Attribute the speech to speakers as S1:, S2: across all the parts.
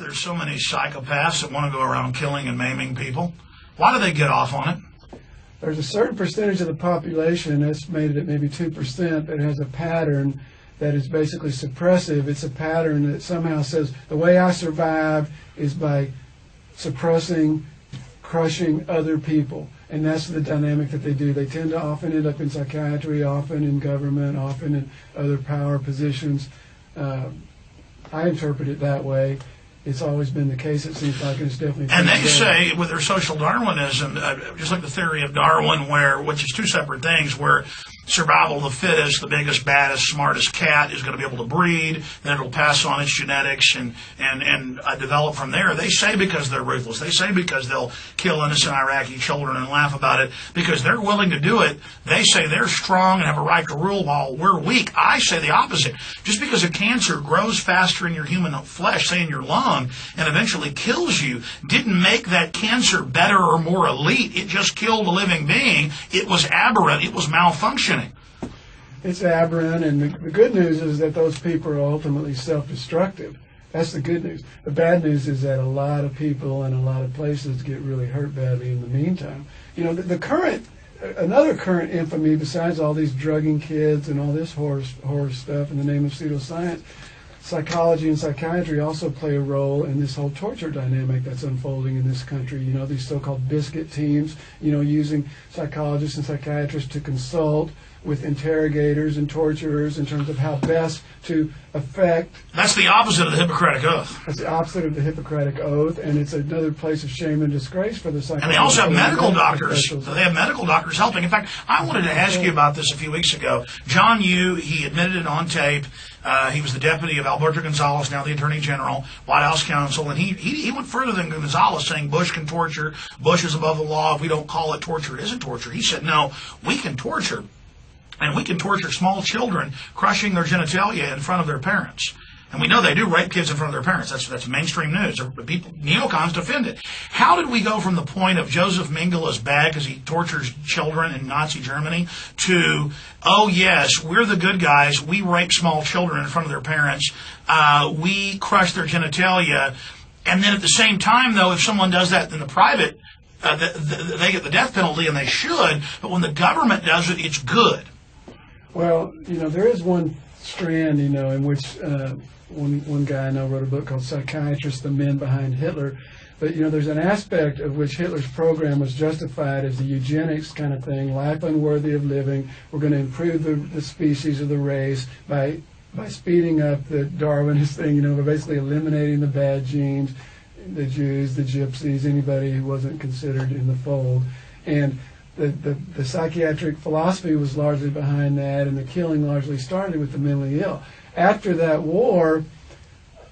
S1: there's so many psychopaths that want to go around killing and maiming people? Why do they get off on it?
S2: There's a certain percentage of the population, estimated at maybe 2%, that has a pattern that is basically suppressive. It's a pattern that somehow says the way I survive is by suppressing, crushing other people. And that's the dynamic that they do. They tend to often end up in psychiatry, often in government, often in other power positions. I interpret it that way. It's always been the case, it seems like, and it's definitely...
S1: And they say, with their social Darwinism, just like the theory of Darwin, which is two separate things, where survival of the fittest, the biggest, baddest, smartest cat is going to be able to breed, then it'll pass on its genetics and develop from there. They say because they're ruthless. They say because they'll kill innocent Iraqi children and laugh about it, because they're willing to do it. They say they're strong and have a right to rule while we're weak. I say the opposite. Just because a cancer grows faster in your human flesh, say in your lung, and eventually kills you, didn't make that cancer better or more elite. It just killed a living being. It was aberrant. It was malfunctioning.
S2: It's aberrant, and the good news is that those people are ultimately self-destructive. That's the good news. The bad news is that a lot of people in a lot of places get really hurt badly in the meantime. You know, another current infamy, besides all these drugging kids and all this horror stuff in the name of pseudoscience, psychology and psychiatry also play a role in this whole torture dynamic that's unfolding in this country. You know, these so-called biscuit teams, you know, using psychologists and psychiatrists to consult with interrogators and torturers in terms of how best to affect...
S1: That's the opposite of the Hippocratic Oath.
S2: That's the opposite of the Hippocratic Oath, and it's another place of shame and disgrace for the psychiatrists.
S1: And they also have medical doctors. They have medical doctors helping. In fact, I wanted to ask you about this a few weeks ago. John Yoo, he admitted it on tape. He was the deputy of Alberto Gonzales, now the Attorney General, White House counsel, and he went further than Gonzales, saying Bush can torture, Bush is above the law, if we don't call it torture, it isn't torture. He said, no, we can torture, and we can torture small children, crushing their genitalia in front of their parents. And we know they do rape kids in front of their parents. That's mainstream news. People, neocons defend it. How did we go from the point of Joseph Mengele's bad because he tortures children in Nazi Germany to, oh yes, we're the good guys, we rape small children in front of their parents, we crush their genitalia, and then at the same time, though, if someone does that in the private, they get the death penalty, and they should, but when the government does it, it's good.
S2: Well, you know, there is one strand, you know, in which one guy I know wrote a book called Psychiatrists, the Men Behind Hitler. But, you know, there's an aspect of which Hitler's program was justified as a eugenics kind of thing, life unworthy of living. We're going to improve the species of the race by speeding up the Darwinist thing, you know, by basically eliminating the bad genes, the Jews, the gypsies, anybody who wasn't considered in the fold. And the psychiatric philosophy was largely behind that, and the killing largely started with the mentally ill. After that war,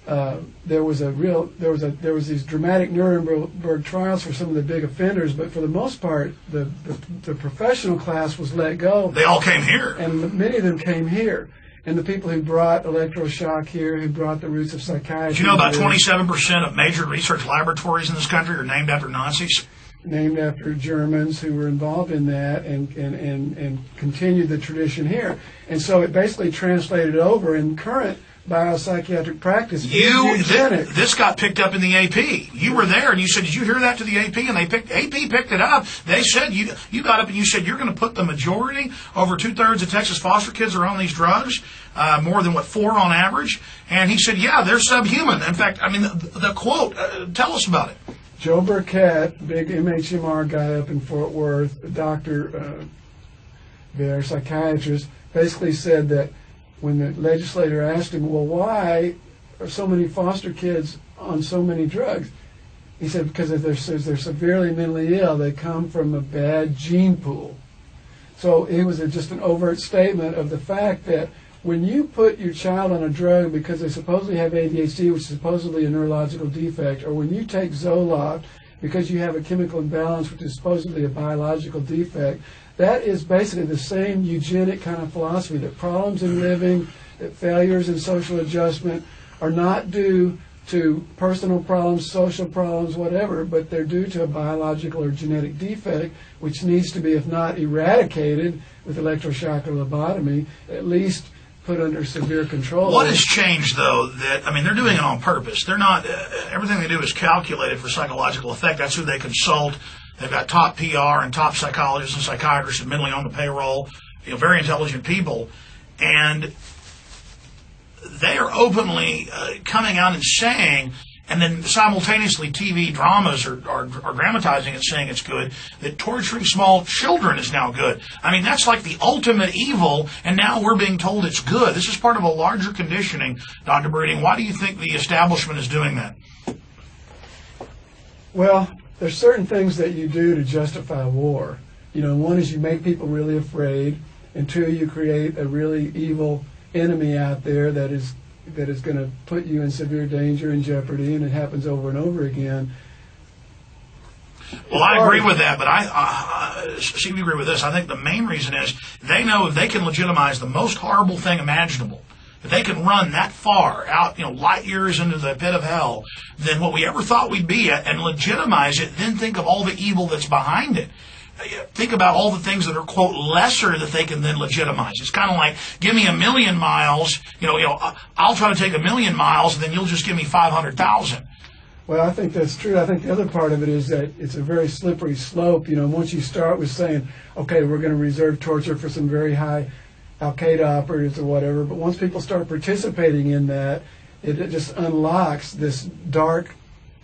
S2: there was these dramatic Nuremberg trials for some of the big offenders, but for the most part, the professional class was let go.
S1: They all came here,
S2: and many of them came here. And the people who brought electroshock here, who brought the roots of psychiatry.
S1: Do you know about 27% of major research laboratories in this country are named after Nazis?
S2: Named after Germans who were involved in that and continued the tradition here. And so it basically translated over in current biopsychiatric practice.
S1: This got picked up in the AP. You were there, and you said, did you hear that to the AP? And AP picked it up. They said, you got up and you said, you're going to put the majority, over 2/3 of Texas foster kids are on these drugs, more than, 4 on average? And he said, yeah, they're subhuman. In fact, I mean, the quote, tell us about it.
S2: Joe Burkett, big MHMR guy up in Fort Worth, a doctor there, psychiatrist, basically said that when the legislator asked him, well, why are so many foster kids on so many drugs? He said, because if they're severely mentally ill, they come from a bad gene pool. So it was just an overt statement of the fact that when you put your child on a drug because they supposedly have ADHD, which is supposedly a neurological defect, or when you take Zoloft because you have a chemical imbalance, which is supposedly a biological defect, that is basically the same eugenic kind of philosophy, that problems in living, that failures in social adjustment are not due to personal problems, social problems, whatever, but they're due to a biological or genetic defect, which needs to be, if not eradicated with electroshock or lobotomy, at least put under severe control.
S1: What has changed, though, that, I mean, they're doing it on purpose. They're not, everything they do is calculated for psychological effect. That's who they consult. They've got top PR and top psychologists and psychiatrists admittedly on the payroll, very intelligent people. And they are openly coming out and saying, and then simultaneously TV dramas are dramatizing it, saying it's good, that torturing small children is now good. I mean, that's like the ultimate evil, and now we're being told it's good. This is part of a larger conditioning, Dr. Breeding. Why do you think the establishment is doing that?
S2: Well, there's certain things that you do to justify war. One is you make people really afraid, and two, you create a really evil enemy out there that is going to put you in severe danger and jeopardy, and it happens over and over again.
S1: Well, I agree with that, but I seem to agree with this. I think the main reason is they know if they can legitimize the most horrible thing imaginable, if they can run that far out, light years into the pit of hell, than what we ever thought we'd be at, and legitimize it, then think of all the evil that's behind it. Think about all the things that are, quote, lesser that they can then legitimize. It's kind of like, give me 1,000,000 miles, I'll try to take 1,000,000 miles, and then you'll just give me 500,000.
S2: Well, I think that's true. I think the other part of it is that it's a very slippery slope. Once you start with saying, okay, we're going to reserve torture for some very high Al-Qaeda operatives or whatever, but once people start participating in that, it just unlocks this dark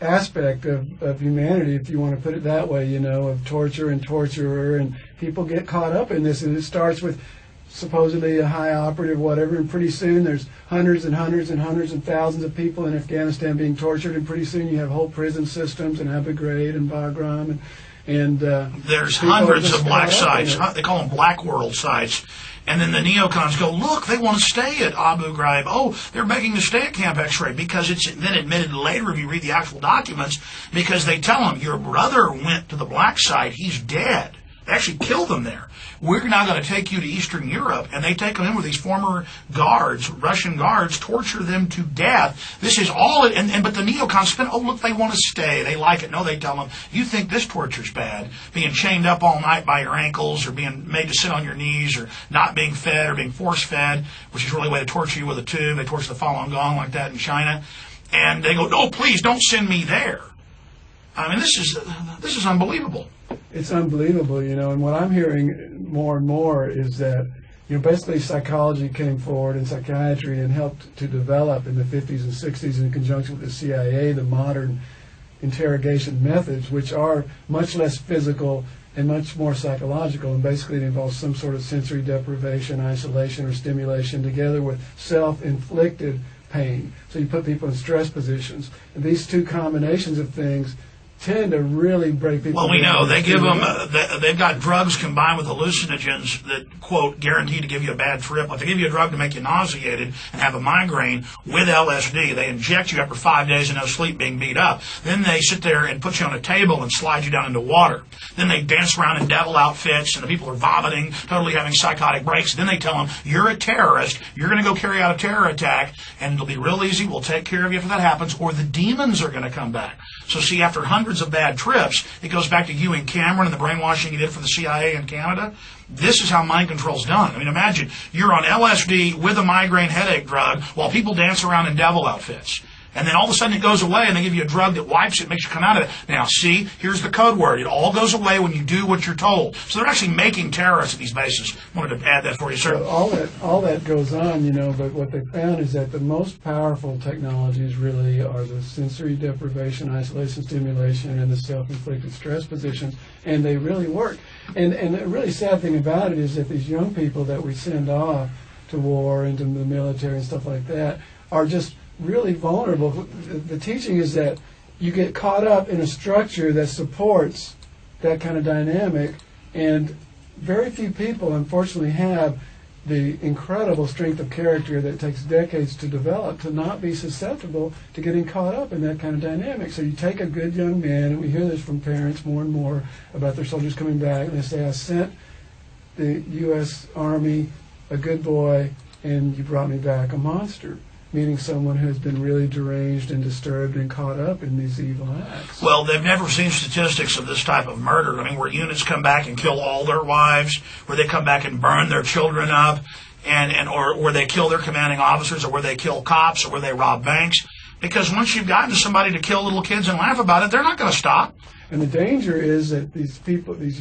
S2: aspect of humanity, if you want to put it that way, of torture and torturer, and people get caught up in this, and it starts with supposedly a high operative, whatever, and pretty soon there's hundreds and hundreds and hundreds and thousands of people in Afghanistan being tortured, and pretty soon you have whole prison systems in Abu Ghraib and Bagram, and
S1: there's hundreds of black sites. They call them black world sites. And then the neocons go, look, they want to stay at Abu Ghraib. Oh, they're begging to stay at Camp X-ray, because it's then admitted later, if you read the actual documents, because they tell them, your brother went to the black site, he's dead. They actually killed them there. We're now going to take you to Eastern Europe, and they take them in with these former guards, Russian guards, torture them to death. This is all, but the neocons spin, oh, look, they want to stay. They like it. No, they tell them, you think this torture's bad, being chained up all night by your ankles, or being made to sit on your knees, or not being fed, or being force-fed, which is really a way to torture you with a tube. They torture the Falun Gong like that in China. And they go, no, please, don't send me there. I mean, this is unbelievable.
S2: It's unbelievable, and what I'm hearing more and more is that, basically psychology came forward and psychiatry and helped to develop in the 50s and 60s in conjunction with the CIA the modern interrogation methods, which are much less physical and much more psychological, and basically it involves some sort of sensory deprivation, isolation, or stimulation together with self-inflicted pain. So you put people in stress positions. And these two combinations of things tend to really break people.
S1: Well, we know they give them. They've got drugs combined with hallucinogens that, quote, guarantee to give you a bad trip. Like they give you a drug to make you nauseated and have a migraine with LSD. They inject you after 5 days of no sleep, being beat up. Then they sit there and put you on a table and slide you down into water. Then they dance around in devil outfits, and the people are vomiting, totally having psychotic breaks. Then they tell them, you're a terrorist. You're going to go carry out a terror attack, and it'll be real easy. We'll take care of you if that happens, or the demons are going to come back. So see, after hundreds of bad trips, it goes back to you and Cameron and the brainwashing you did for the CIA in Canada. This is how mind control's done. I mean, imagine you're on LSD with a migraine headache drug while people dance around in devil outfits. And then all of a sudden it goes away, and they give you a drug that wipes it, makes you come out of it. Now, see, here's the code word. It all goes away when you do what you're told. So they're actually making terrorists at these bases. Wanted to add that for you, sir.
S2: So all that goes on, but what they found is that the most powerful technologies really are the sensory deprivation, isolation, stimulation, and the self-inflicted stress positions, and they really work. And the really sad thing about it is that these young people that we send off to war, into the military and stuff like that, are just really vulnerable. The teaching is that you get caught up in a structure that supports that kind of dynamic, and very few people, unfortunately, have the incredible strength of character that takes decades to develop to not be susceptible to getting caught up in that kind of dynamic. So you take a good young man, and we hear this from parents more and more about their soldiers coming back, and they say, I sent the U.S. Army a good boy, and you brought me back a monster. Meaning someone who has been really deranged and disturbed and caught up in these evil acts.
S1: Well, they've never seen statistics of this type of murder. I mean, where units come back and kill all their wives, where they come back and burn their children up. or where they kill their commanding officers, or where they kill cops, or where they rob banks. Because once you've gotten somebody to kill little kids and laugh about it, they're not going to stop.
S2: And the danger is that these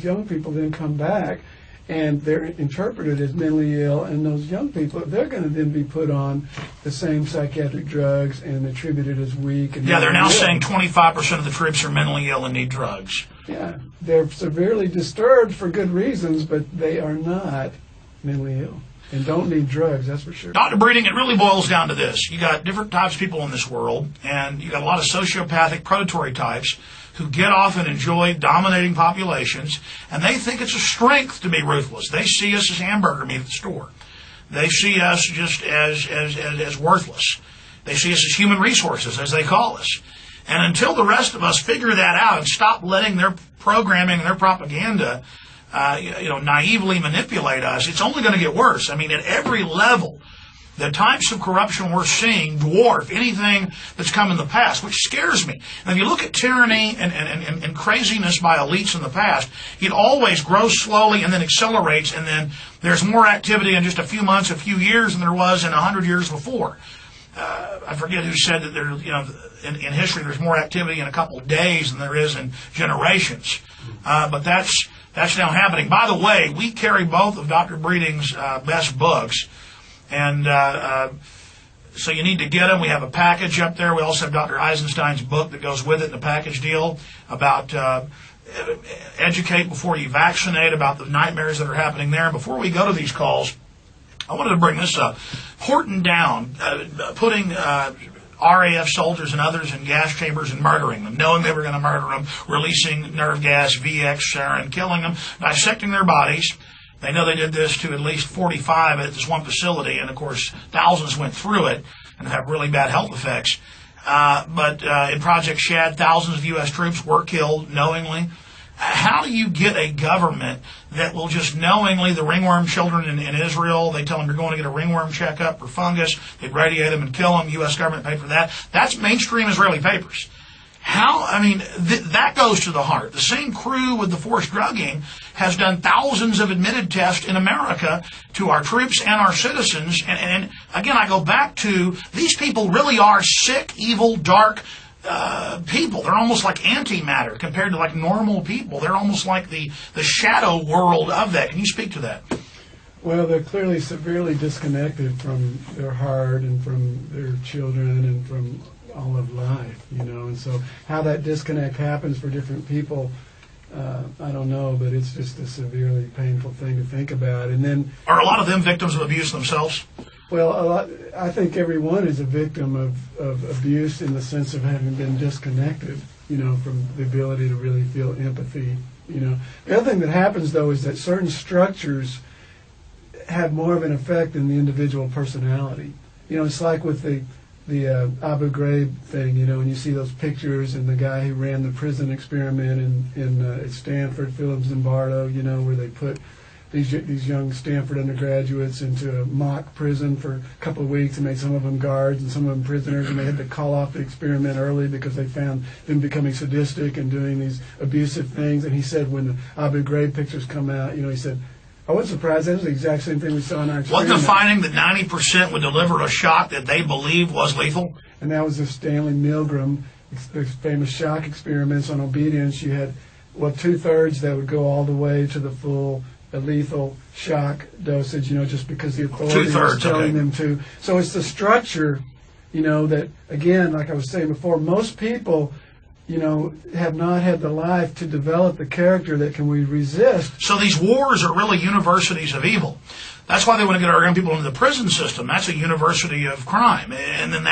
S2: young people then come back and they're interpreted as mentally ill, and those young people, they're going to then be put on the same psychiatric drugs and attributed as weak. And
S1: they're now saying 25% of the troops are mentally ill and need drugs.
S2: Yeah, they're severely disturbed for good reasons, but they are not mentally ill and don't need drugs, that's for sure.
S1: Dr. Breeding, it really boils down to this. You got different types of people in this world, and you got a lot of sociopathic predatory types who get off and enjoy dominating populations, and they think it's a strength to be ruthless. They see us as hamburger meat at the store. They see us just as worthless. They see us as human resources, as they call us. And until the rest of us figure that out and stop letting their programming and their propaganda naively manipulate us, it's only going to get worse. I mean, at every level, the types of corruption we're seeing dwarf anything that's come in the past, which scares me. And if you look at tyranny and craziness by elites in the past, it always grows slowly and then accelerates, and then there's more activity in just a few months, a few years than there was in 100 years before. I forget who said that in history there's more activity in a couple of days than there is in generations. But that's now happening. By the way, we carry both of Dr. Breeding's best books. And so you need to get them. We have a package up there. We also have Dr. Eisenstein's book that goes with it in the package deal about educate before you vaccinate, about the nightmares that are happening there. Before we go to these calls, I wanted to bring this up. Horton down, putting RAF soldiers and others in gas chambers and murdering them, knowing they were going to murder them, releasing nerve gas, VX, sarin, killing them, dissecting their bodies. They know they did this to at least 45 at this one facility, and of course thousands went through it and have really bad health effects. But in Project Shad, thousands of U.S. troops were killed knowingly. How do you get a government that will just knowingly, the ringworm children in Israel, they tell them you're going to get a ringworm checkup for fungus, they radiate them and kill them, U.S. government paid for that. That's mainstream Israeli papers. That goes to the heart. The same crew with the forced drugging has done thousands of admitted tests in America to our troops and our citizens. And again, I go back to, these people really are sick, evil, dark people. They're almost like antimatter compared to like normal people. They're almost like the shadow world of that. Can you speak to that?
S2: Well, they're clearly severely disconnected from their heart and from their children and from all of life, and so how that disconnect happens for different people, I don't know, but it's just a severely painful thing to think about. And then,
S1: are a lot of them victims of abuse themselves?
S2: Well, I think everyone is a victim of abuse in the sense of having been disconnected, from the ability to really feel empathy. The other thing that happens, though, is that certain structures have more of an effect than the individual personality. It's like with the Abu Ghraib thing, and you see those pictures, and the guy who ran the prison experiment at Stanford, Philip Zimbardo, where they put these young Stanford undergraduates into a mock prison for a couple of weeks and made some of them guards and some of them prisoners, and they had to call off the experiment early because they found them becoming sadistic and doing these abusive things. And he said when the Abu Ghraib pictures come out, he said, I wasn't surprised. That was the exact same thing we saw in our experiment.
S1: Wasn't the finding that 90% would deliver a shock that they believed was lethal?
S2: And that was the Stanley Milgram, the famous shock experiments on obedience. You had, 2/3 that would go all the way to the full lethal shock dosage, just because the authority was telling them to. So it's the structure, that, again, like I was saying before, most people have not had the life to develop the character that can we resist.
S1: So these wars are really universities of evil. That's why they want to get our young people into the prison system. That's a university of crime. And then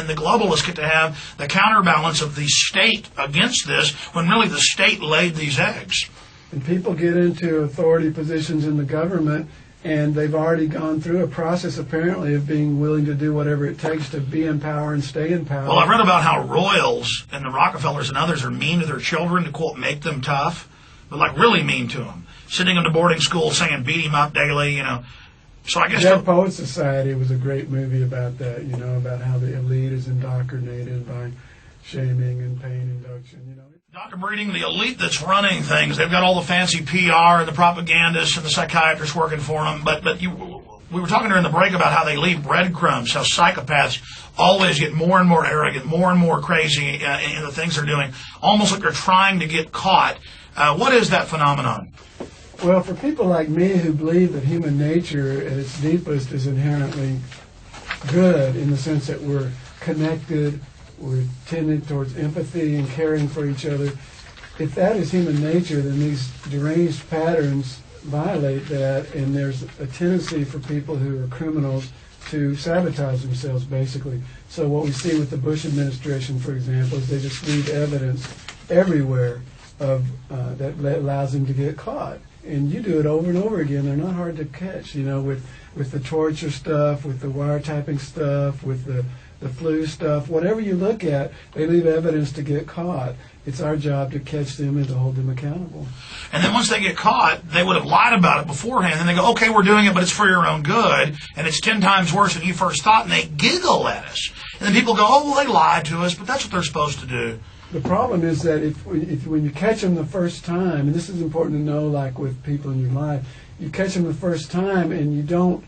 S1: the globalists get to have the counterbalance of the state against this, when really the state laid these eggs.
S2: And people get into authority positions in the government, and they've already gone through a process, apparently, of being willing to do whatever it takes to be in power and stay in power.
S1: Well, I've read about how royals and the Rockefellers and others are mean to their children to, quote, make them tough, but like really mean to them. Sending them to boarding school saying beat him up daily, So I guess...
S2: Dead Poets Society was a great movie about that, about how the elite is indoctrinated by shaming and pain induction,
S1: Dr. Breeding, the elite that's running things, they've got all the fancy PR and the propagandists and the psychiatrists working for them, but We were talking during the break about how they leave breadcrumbs, how psychopaths always get more and more arrogant, more and more crazy in the things they're doing, almost like they're trying to get caught. What is that phenomenon?
S2: Well, for people like me who believe that human nature at its deepest is inherently good in the sense that we're connected, we're tending towards empathy and caring for each other, if that is human nature, then these deranged patterns violate that, and there's a tendency for people who are criminals to sabotage themselves, basically. So what we see with the Bush administration, for example, is they just leave evidence everywhere of that allows them to get caught. And you do it over and over again. They're not hard to catch, you know, with the torture stuff, with the wiretapping stuff, with the flu stuff. Whatever you look at, they leave evidence to get caught. It's our job to catch them and to hold them accountable.
S1: And then once they get caught, they would have lied about it beforehand. And they go, okay, we're doing it, but it's for your own good. And it's 10 times worse than you first thought. And they giggle at us. And then people go, oh, well, they lied to us, but that's what they're supposed to do.
S2: The problem is that if when you catch them the first time, and this is important to know, like with people in your life, you catch them the first time and you don't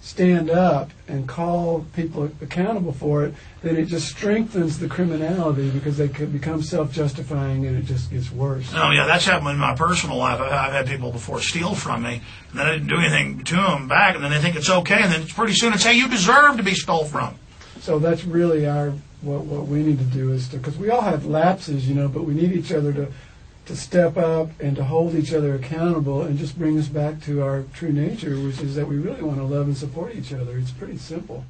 S2: stand up and call people accountable for it, then it just strengthens the criminality because they could become self-justifying and it just gets worse.
S1: Oh, yeah, that's happened in my personal life. I've had people before steal from me, and then I didn't do anything to them back, and then they think it's okay, and then pretty soon it's, hey, you deserve to be stole from.
S2: So that's really what we need to do is to, because we all have lapses, you know, but we need each other to step up and to hold each other accountable and just bring us back to our true nature, which is that we really want to love and support each other. It's pretty simple.